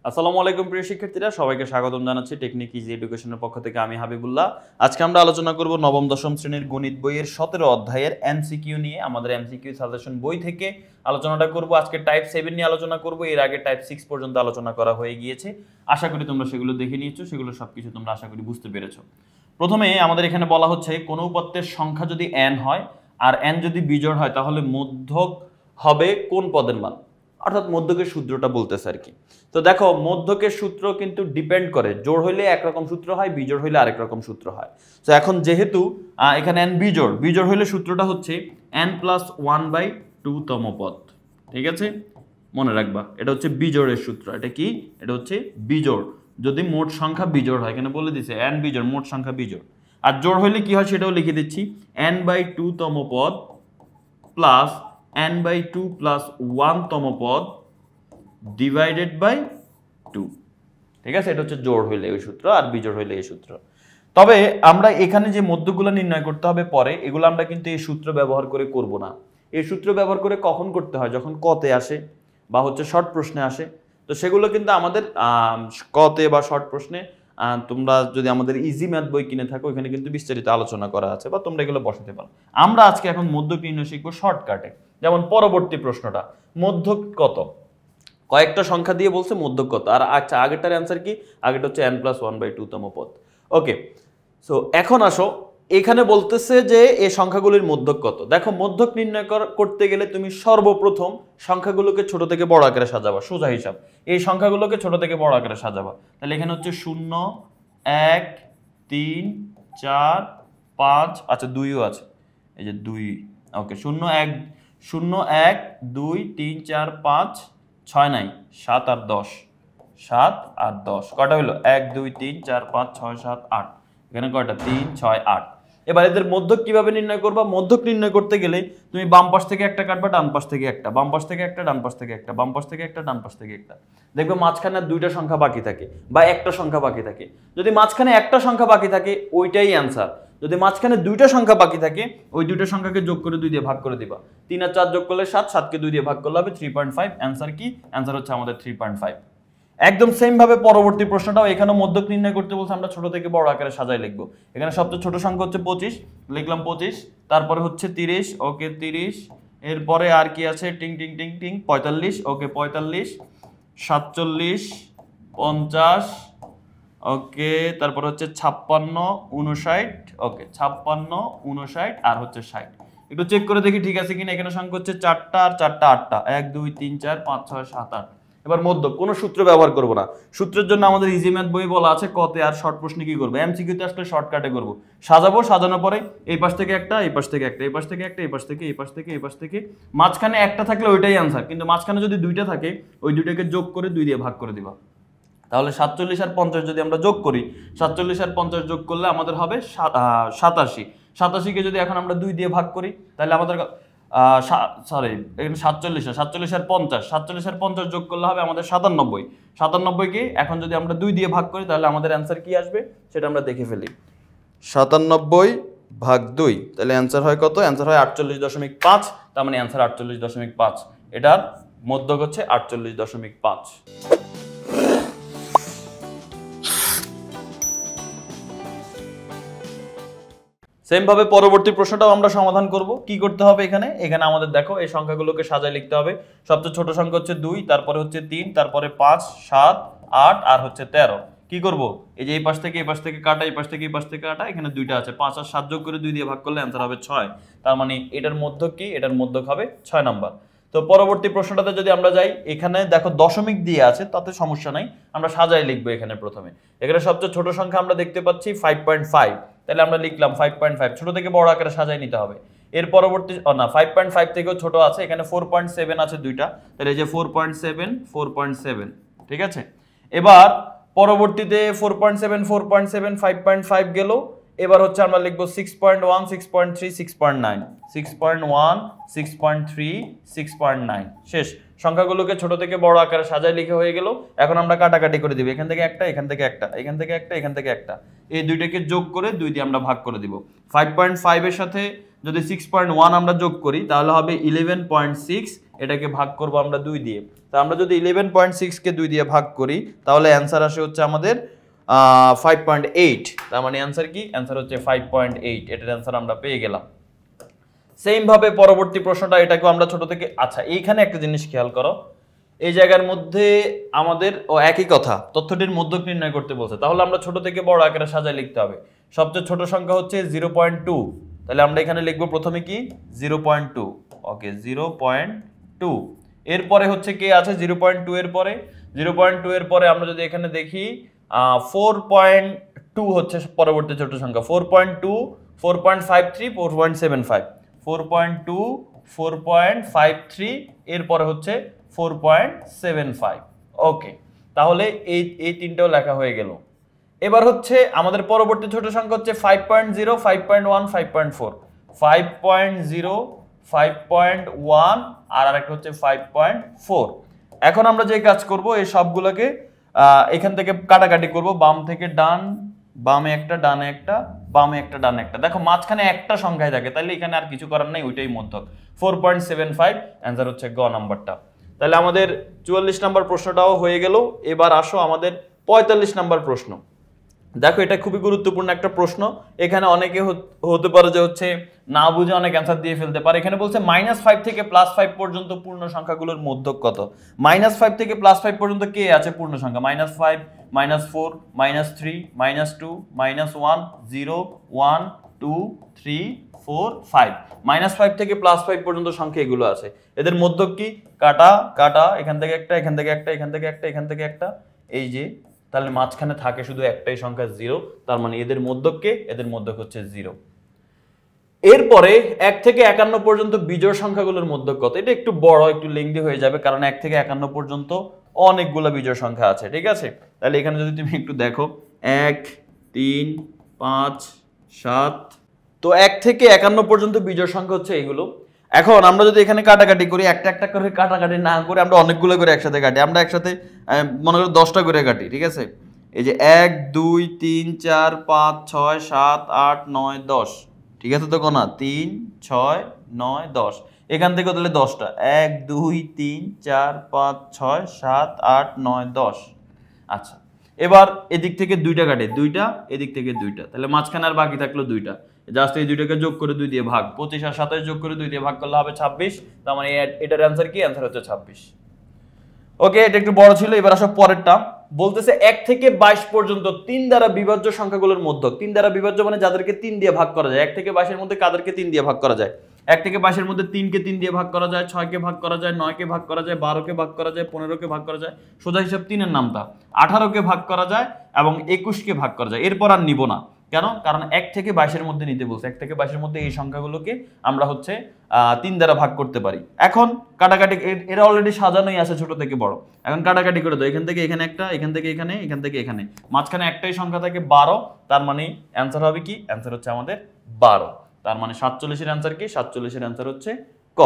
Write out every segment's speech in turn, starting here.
আসসালামু আলাইকুম প্রিয় শিক্ষার্থীরা, সবাইকে স্বাগতম জানাচ্ছি টেকনিক ইজি এডুকেশনের পক্ষ থেকে। আমি হাবিবুল্লাহ। আজকে আমরা আলোচনা করব নবম দশম শ্রেণীর গণিত বইয়ের 17 অধ্যায়ের এমসিকিউ নিয়ে। আমাদের এমসিকিউ সাজেশন বই থেকে আলোচনাটা করব। আজকে টাইপ 7 নিয়ে আলোচনা করব। এর আগে টাইপ 6 পর্যন্ত আলোচনা করা হয়ে গিয়েছে। আশা করি তোমরা সেগুলো দেখে নিয়েছো, সেগুলো সবকিছু তোমরা আশা করি বুঝতে পেরেছো। প্রথমে আমাদের এখানে বলা হচ্ছে কোনো উপাত্তের সংখ্যা যদি n হয় আর n যদি বিজোড় হয় তাহলে মধ্যক হবে কোন পদের মান, অর্থাৎ মধ্যকের সূত্রটা বলতেছে আর কি। তো দেখো, মধ্যকের সূত্র কিন্তু ডিপেন্ড করে, জোড় হইলে একরকম সূত্র হয়, বিজোড় হইলে আরেক রকম সূত্র হয়। তো এখন যেহেতু এখানে n বিজোড় হইলে সূত্রটা হচ্ছে n+1/2 তম পদ। ঠিক আছে, মনে রাখবা এটা হচ্ছে বিজোড়ের সূত্র। এটা কি? এটা হচ্ছে বিজোড়। যদি মোট সংখ্যা বিজোড় হয়, এখানে বলে দিছে n বিজোড়, মোট সংখ্যা বিজোড়। আর জোড় হইলে কি হয় সেটাও লিখে দিচ্ছি, n/2 তম পদ প্লাস n/2 প্লাস 1 তম পদ ডিভাইডেড বাই 2। ঠিক আছে, এটা হচ্ছে জোড় হইলে ওই সূত্র, আর বিজোড় হইলে এই সূত্র। তবে আমরা এখানে যে মধ্যগুলো নির্ণয় করতে হবে পরে, এগুলো আমরা কিন্তু এই সূত্র ব্যবহার করে করব না। এই সূত্র ব্যবহার করে কখন করতে হয়? যখন কতে আসে বা হচ্ছে শর্ট প্রশ্নে আসে। তো সেগুলো কিন্তু আমাদের কতে বা শর্ট প্রশ্নে তোমরা যদি আমাদের ইজি ম্যাথ বই কিনে থাকো, এখানে কিন্তু বিস্তারিত আলোচনা করা আছে, বা তোমরা এগুলো বসাতে পারো। আমরা আজকে এখন মধ্যক নির্ণয় শিখবো শর্টকাটে। যেমন পরবর্তী প্রশ্নটা, মধ্যক কত? কয়েকটা সংখ্যা দিয়ে বলছে মধ্যক কত। আর আচ্ছা, আগেরটার অ্যান্সার কি? আগেরটা হচ্ছে n+1/2 তম পদ। ওকে, সো এখন আসো, এখানে বলতেছে যে এই সংখ্যাগুলির মধ্যক কত। দেখো, মধ্যক নির্ণয় করতে গেলে তুমি সর্বপ্রথম সংখ্যাগুলোকে ছোট থেকে বড় আকারে সাজাবা। সোজা হিসাব, এই সংখ্যাগুলোকে ছোট থেকে বড় আকারে সাজাবা। তাহলে এখানে হচ্ছে 0, 1, 3, 4, 5, আচ্ছা 2ও আছে, এই যে 2। ওকে, 0, 1, 2, 3, 4, 5, 6 নাই, 7 আর 10, 7 আর 10 কয়টা হলো? 1, 2, 3, 4, 5, 6, 7, 8। এখানে কয়টা? 3, 6, 8। এবার এদের মধ্যক কিভাবে নির্ণয় করবা? মধ্যক নির্ণয় করতে গেলে তুমি বাম পাশ থেকে একটা কাটবা, ডান পাশ থেকে একটা, বাম পাশ থেকে একটা, ডান পাশ থেকে একটা, বাম পাশ থেকে একটা, ডান পাশ থেকে একটা। দেখবে মাঝখানে দুইটা সংখ্যা বাকি থাকে বা একটা সংখ্যা বাকি থাকে। যদি মাঝখানে একটা সংখ্যা বাকি থাকে ওইটাই অ্যান্সার। যদি মাঝখানে দুইটা সংখ্যা বাকি থাকে, ওই দুইটা সংখ্যাকে যোগ করে 2 দিয়ে ভাগ করে দিবা। 3 আর 4 যোগ করলে 7, 7কে 2 দিয়ে ভাগ করলে হবে 3.5। অ্যান্সার কি? অ্যান্সার হচ্ছে আমাদের 3.5। একদম সেম ভাবে পরবর্তী প্রশ্নটাও, এখানেও মধ্যক নির্ণয় করতে বলছে। আমরা ছোট থেকে বড় আকারে সাজাই লিখবো। এখানে সবচেয়ে ছোট সংখ্যা হচ্ছে 25, লিখলাম 25। তারপরে হচ্ছে 30, ওকে 30। এরপরে আর কি আছে? টিং টিং টিং টিং 45, ওকে 45, 47, 50, ওকে। তারপর হচ্ছে 56, 59, ওকে 56, 59 আর হচ্ছে 60। একটু চেক করে দেখি ঠিক আছে কিনা। এখানে সংখ্যা হচ্ছে 4টা আর 4টা 8টা, 1, 2, 3, 4, 5, 6, 7, 8। এবার মধ্যক কোনো সূত্র ব্যবহার করব না। সূত্রের জন্য আমাদের ইজি ম্যাথ বই বলা আছে কতে। আর শর্ট প্রশ্নে কি করবো? এমসিকিউতে আসলে শর্টকাটে করবো। সাজাবো, সাজানোর পরে এই পাশ থেকে একটা, এই পাশ থেকে একটা, এই পাশ থেকে একটা, এই পাশ থেকে, এই পাশ থেকে, এই পাশ থেকে, মাঝখানে একটা থাকলে ওইটাই আনসার। কিন্তু মাঝখানে যদি দুইটা থাকে, ওই দুইটাকে যোগ করে 2 দিয়ে ভাগ করে দিবা। তাহলে 47 আর 50 যদি আমরা যোগ করি, 47 আর 50 যোগ করলে আমাদের হবে 87। 87কে যদি এখন আমরা 2 দিয়ে ভাগ করি, তাহলে আমাদের সরি, এখানে 47 আর 50, 47 আর 50 যোগ করলে হবে আমাদের 97। 97কে এখন যদি আমরা 2 দিয়ে ভাগ করি, তাহলে আমাদের অ্যান্সার কি আসবে সেটা আমরা দেখে ফেলি। 97/2, তাহলে অ্যান্সার হয় কত? অ্যান্সার হয় 48.5। তার মানে অ্যান্সার 48.5। এটার মধ্যক হচ্ছে 48.5। সেম ভাবে পরবর্তী প্রশ্নটাও আমরা সমাধান করব। কি করতে হবে এখানে? এখানে আমাদের দেখো এই সংখ্যাগুলোকে সাজায় লিখতে হবে। সবচেয়ে ছোট সংখ্যা হচ্ছে 2, তারপরে হচ্ছে 3, তারপরে 5, 7, 8 আর হচ্ছে 13। কি করব? এই যে এই পাশ থেকে এই পাশ থেকে কাটা, এই পাশ থেকে এই পাশ থেকে কাটা, এখানে দুইটা আছে, 5 আর 7 যোগ করে 2 দিয়ে ভাগ করলে অ্যান্সার হবে 6। তার মানে এটার মধ্যক কি? এটার মধ্যক হবে 6 নাম্বার। তো পরবর্তী প্রশ্নটাতে যদি আমরা যাই, এখানে দেখো দশমিক দিয়ে আছে, তাতে সমস্যা নাই, আমরা সাজায় লিখবো। এখানে প্রথমে এখানে সবচেয়ে ছোট সংখ্যা আমরা দেখতে পাচ্ছি 5.5, তাহলে আমরা লিখলাম 5.5। ছোট থেকে বড় আকারে সাজায় নিতে হবে। এর পরবর্তী না, 5.5 থেকেও ছোট আছে, এখানে 4.7 আছে দুইটা, তাহলে এই যে 4.7, 4.7। ঠিক আছে, এবার পরবর্তীতে 4.7, 4.7, 5.5 গেল। এবার হচ্ছে আমরা লিখবো 6.1, 6.3, 6.9, 6.1, 6.3, 6.9। শেষ। সংখ্যাগুলোকে ছোট থেকে বড় আকারে সাজায় লিখে হয়ে গেল। এখন আমরা কাটাকাটি করে দিব। এখান থেকে একটা, এখান থেকে একটা, এখান থেকে একটা, এখান থেকে একটা, এই দুইটাকে যোগ করে 2 দিয়ে আমরা ভাগ করে দিব। 5.5 এর সাথে যদি 6.1 আমরা যোগ করি, তাহলে হবে 11.6। এটাকে ভাগ করব আমরা 2 দিয়ে। তো আমরা যদি 11.6 কে 2 দিয়ে ভাগ করি তাহলে অ্যান্সার আসে হচ্ছে আমাদের 5.8। তার মানে অ্যান্সার কি? অ্যান্সার হচ্ছে 5.8। এটার অ্যান্সার আমরা পেয়ে গেলাম। সেম ভাবে পরবর্তী প্রশ্নটা, এটাকেও আমরা ছোট থেকে, আচ্ছা এইখানে একটা জিনিস খেয়াল করো, এই জায়গার মধ্যে আমাদের একই কথা, তথ্যটির মধ্যক নির্ণয় করতে বলছে, তাহলে আমরা ছোট থেকে বড় আকারে সাজায় লিখতে হবে। সবচেয়ে ছোট সংখ্যা হচ্ছে 0.2, তাহলে আমরা এখানে লিখবো প্রথমে কি 0.2। ওকে 0.2। এরপরে হচ্ছে কি আছে 0.2 এর পরে? 0.2 এর পরে আমরা যদি এখানে দেখি 4.2 হচ্ছে পরবর্তী ছোট সংখ্যা। 4.2, 4.53, 4.75, 4.2, 4.53, এরপরে হচ্ছে 4.75। ওকে, তাহলে এই তিনটাও লেখা হয়ে গেল। এবার হচ্ছে আমাদের পরবর্তী ছোট সংখ্যা হচ্ছে 5.0, 5.1, 5.4, 5.0, 5.1 আর আরেকটা হচ্ছে 5.4। এখন আমরা যে কাজ করব, এই সবগুলোকে এখান থেকে কাটাকাটি করব, বাম থেকে ডান, বামে একটা, ডানে একটা, বামে একটা, ডানে একটা। দেখো মাঝখানে একটা সংখ্যায় থাকে, তাহলে এখানে আর কিছু করার নাই, ওইটাই মধ্যক। 4.75 অ্যান্সার হচ্ছে গ নাম্বারটা। তাহলে আমাদের 44 নাম্বার প্রশ্নটাও হয়ে গেল। এবার আসো আমাদের 45 নাম্বার প্রশ্ন। দেখো এটা খুবই গুরুত্বপূর্ণ একটা প্রশ্ন। এখানে অনেকে হতে পারে যে হচ্ছে না বুঝে অনেক অ্যান্সার দিয়ে ফেলতে পারে। এখানে বলছে -5 থেকে +5 পর্যন্ত পূর্ণ সংখ্যাগুলোর মধ্যক কত? -5 থেকে +5 পর্যন্ত কে আছে পূর্ণ সংখ্যা? -5, -4, -3, -2, -1, 0, 1, 2, 3, 4, 5। -5 থেকে +5 পর্যন্ত সংখ্যা এগুলো আছে। এদের মধ্যক কি? কাটা কাটা, এখান থেকে একটা, এখান থেকে একটা, এখান থেকে একটা, এখান থেকে একটা, এই যে, তাহলে মাঝখানে থাকে শুধু একটাই সংখ্যা 0। তার মানে এদের মধ্যক কে? এদের মধ্যক হচ্ছে 0। এরপরে 1 থেকে 51 পর্যন্ত বিজোড় সংখ্যাগুলোর মধ্যক কত? এটা একটু বড়, একটু লেংদি হয়ে যাবে, কারণ 1 থেকে 51 পর্যন্ত অনেকগুলো বিজোড় সংখ্যা আছে, ঠিক আছে? তাহলে এখানে যদি তুমি একটু দেখো 1, 3, 5, 7, তো 1 থেকে 51 পর্যন্ত বিজোড় সংখ্যা হচ্ছে এগুলো। এখন আমরা যদি এখানে কাটাকাটি করি, একটা একটা করে কাটাকাটি না করে আমরা অনেকগুলো করে একসাথে কাটি। আমরা একসাথে মনে করি 10টা করে কাটি, ঠিক আছে? এই যে 1, 2, 3, 4, 5, 6, 7, 8, 9, 10, ঠিক আছে তো কোনা? 3, 6, 9, 10, এখান থেকে তাহলে 10টা, 1, 2, 3, 4, 5, 6, 7, 8, 9, 10। আচ্ছা, এবার এদিক থেকে 2টা কাটে, 2টা, এদিক থেকে 2টা, তাহলে মাঝখানে আর বাকি থাকলো 2টা। জাস্ট এই 2টাকে যোগ করে 2 দিয়ে ভাগ, 25 আর 27 যোগ করে 2 দিয়ে ভাগ করলে হবে 26। তার মানে এটার অ্যান্সার কি? অ্যান্সার হচ্ছে 26। ওকে, এটা একটু বড় ছিল। এবার আসো পরেরটা। বলতেছে 1 থেকে 22 পর্যন্ত 3 দ্বারা বিভাজ্য সংখ্যাগুলোর মধ্যক। 3 দ্বারা বিভাজ্য মানে যাদেরকে 3 দিয়ে ভাগ করা যায়। 1 থেকে 22 এর মধ্যে কাদেরকে 3 দিয়ে ভাগ করা যায়? 1 থেকে 22 এর মধ্যে 3 কে 3 দিয়ে ভাগ করা যায়, 6 কে ভাগ করা যায়, 9 কে ভাগ করা যায়, 12 কে ভাগ করা যায়, 15 কে ভাগ করা যায়, সোজা হিসাব 3 এর নামটা, 18 কে ভাগ করা যায় এবং 21 কে ভাগ করা যায়। এরপর আর নিব না, কেন? কারণ 1 থেকে 22 এর মধ্যে নিতে বলছে। 1 থেকে 22 এর মধ্যে এই সংখ্যাগুলোকে আমরা হচ্ছে 3 দ্বারা ভাগ করতে পারি। এখন কাটাকাটি, এরা অলরেডি সাজানোই আছে ছোট থেকে বড়। এখন কাটাকাটি করে দাও, এখান থেকে এখানে একটা, এখান থেকে এখানে, এখান থেকে এখানে, মাঝখানে একটাই সংখ্যা থাকে 12। তার মানে অ্যান্সার হবে কি? অ্যান্সার হচ্ছে আমাদের 12। তার মানে 47 এর অ্যান্সার কি? 47 এর অ্যান্সার হচ্ছে ক।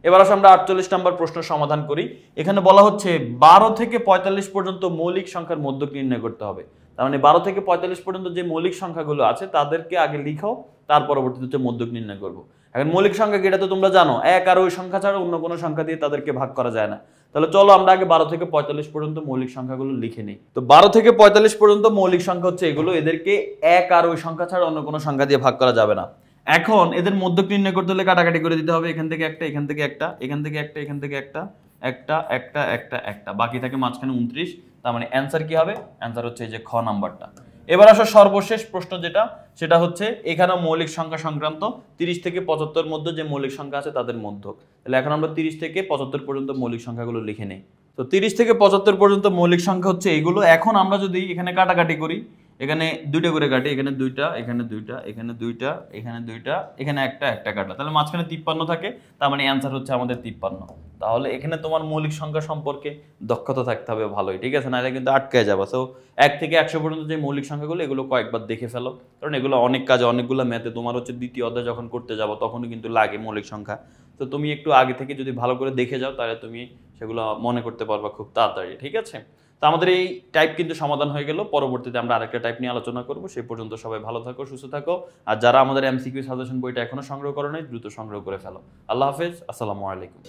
এবার আসলে আমরা 48 নম্বর প্রশ্ন সমাধান করি। এখানে বলা হচ্ছে 12 থেকে 45 পর্যন্ত মৌলিক সংখ্যার মধ্যক নির্ণয় করতে হবে। তার মানে 12 থেকে 45 পর্যন্ত যে মৌলিক সংখ্যাগুলো আছে তাদেরকে আগে লিখো, তার পরবর্তীতে হচ্ছে মধ্যক নির্ণয় করব। এখন মৌলিক সংখ্যা কি? এটা তো তোমরা জানো, 1 আর ওই সংখ্যা ছাড়া অন্য কোনো সংখ্যা দিয়ে তাদেরকে ভাগ করা যায় না। তাহলে চলো আমরা আগে 12 থেকে 45 পর্যন্ত মৌলিক সংখ্যাগুলো লিখে নিই। তো 12 থেকে 45 পর্যন্ত মৌলিক সংখ্যা হচ্ছে এগুলো, এদেরকে 1 আর ওই সংখ্যা ছাড়া অন্য কোনো সংখ্যা দিয়ে ভাগ করা যাবে না। এখন এদের মধ্যক নির্ণয় করতে হলে কাটাকাটি করে দিতে হবে। এখান থেকে একটা, এখান থেকে একটা, এখান থেকে একটা, এখান থেকে একটা, একটা একটা একটা একটা, বাকি থাকে মাঝখানে 29। তার মানে অ্যান্সার কি হবে? অ্যান্সার হচ্ছে এই যে খ নাম্বারটা। এবার আসো সর্বশেষ প্রশ্ন যেটা, সেটা হচ্ছে এখানেও মৌলিক সংখ্যা সংক্রান্ত। 30 থেকে 75 মধ্যে যে মৌলিক সংখ্যা আছে তাদের মধ্যক। তাহলে এখন আমরা 30 থেকে 75 পর্যন্ত মৌলিক সংখ্যাগুলো লিখে নেই। তো 30 থেকে 75 পর্যন্ত মৌলিক সংখ্যা হচ্ছে এইগুলো। এখন আমরা যদি এখানে কাটাকাটি করি, এখানে 2টা করে কাটি, এখানে 2টা, এখানে 2টা, এখানে 2টা, এখানে 2টা, এখানে একটা, একটা কাটা, তাহলে মাঝখানে 53 থাকে। তার মানে অ্যান্সার হচ্ছে আমাদের 53। তাহলে এখানে তোমার মৌলিক সংখ্যা সম্পর্কে দক্ষতা থাকতে হবে ভালোই, ঠিক আছে? নাহলে কিন্তু আটকায় যাবে। সো 1 থেকে 100 পর্যন্ত যে মৌলিক সংখ্যাগুলো, এগুলো কয়েকবার দেখে ফেলো, কারণ এগুলো অনেক কাজে, অনেকগুলো ম্যাথে তোমার হচ্ছে দ্বিতীয় অধ্যায় যখন করতে যাবো তখনই কিন্তু লাগে মৌলিক সংখ্যা। তো তুমি একটু আগে থেকে যদি ভালো করে দেখে যাও তাহলে তুমি সেগুলো মনে করতে পারবা খুব তাড়াতাড়ি, ঠিক আছে? তো আমাদের এই টাইপ কিন্তু সমাধান হয়ে গেল। পরবর্তীতে আমরা আরেকটা টাইপ নিয়ে আলোচনা করব। সেই পর্যন্ত সবাই ভালো থাকো, সুস্থ থাকো। আর যারা আমাদের এমসিকিউ সাজেশন বইটা এখনো সংগ্রহ করো নাই, দ্রুত সংগ্রহ করে ফেলো। আল্লাহ হাফেজ, আসসালামু আলাইকুম।